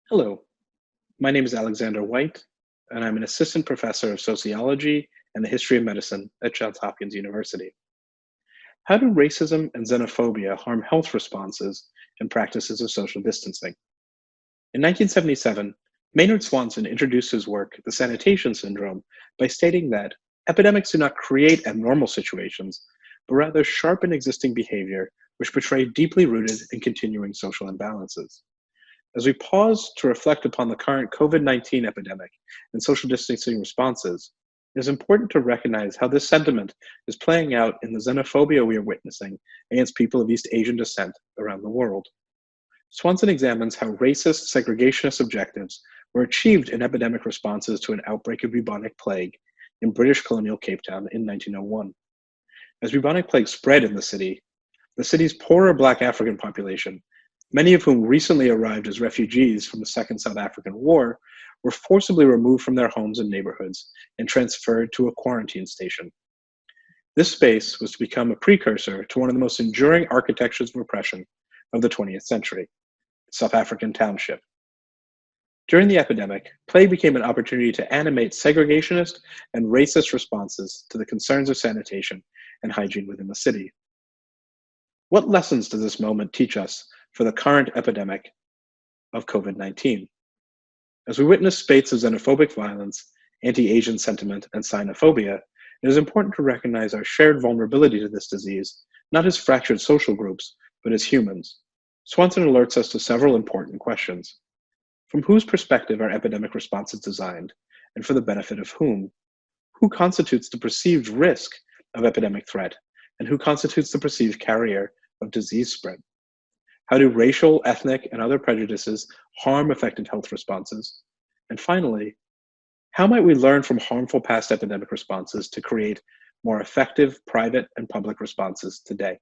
Hello, my name is Alexandre White, and I'm an assistant professor of sociology and the history of medicine at Johns Hopkins University. How do racism and xenophobia harm health responses and practices of social distancing? In 1977, Maynard Swanson introduced his work, The Sanitation Syndrome, by stating that epidemics do not create abnormal situations, but rather sharpen existing behavior which betray deeply rooted and continuing social imbalances. As we pause to reflect upon the current COVID-19 epidemic and social distancing responses, it is important to recognize how this sentiment is playing out in the xenophobia we are witnessing against people of East Asian descent around the world. Swanson examines how racist, segregationist objectives were achieved in epidemic responses to an outbreak of bubonic plague in British colonial Cape Town in 1901. As bubonic plague spread in the city's poorer Black African population, many of whom recently arrived as refugees from the Second South African War, were forcibly removed from their homes and neighborhoods and transferred to a quarantine station. This space was to become a precursor to one of the most enduring architectures of oppression of the 20th century, the South African township. During the epidemic, plague became an opportunity to animate segregationist and racist responses to the concerns of sanitation and hygiene within the city. What lessons does this moment teach us for the current epidemic of COVID-19? As we witness spates of xenophobic violence, anti-Asian sentiment, and xenophobia, it is important to recognize our shared vulnerability to this disease, not as fractured social groups, but as humans. Swanson alerts us to several important questions. From whose perspective are epidemic responses designed, and for the benefit of whom? Who constitutes the perceived risk of epidemic threat, and who constitutes the perceived carrier of disease spread? How do racial, ethnic, and other prejudices harm affected health responses? And finally, how might we learn from harmful past epidemic responses to create more effective private and public responses today?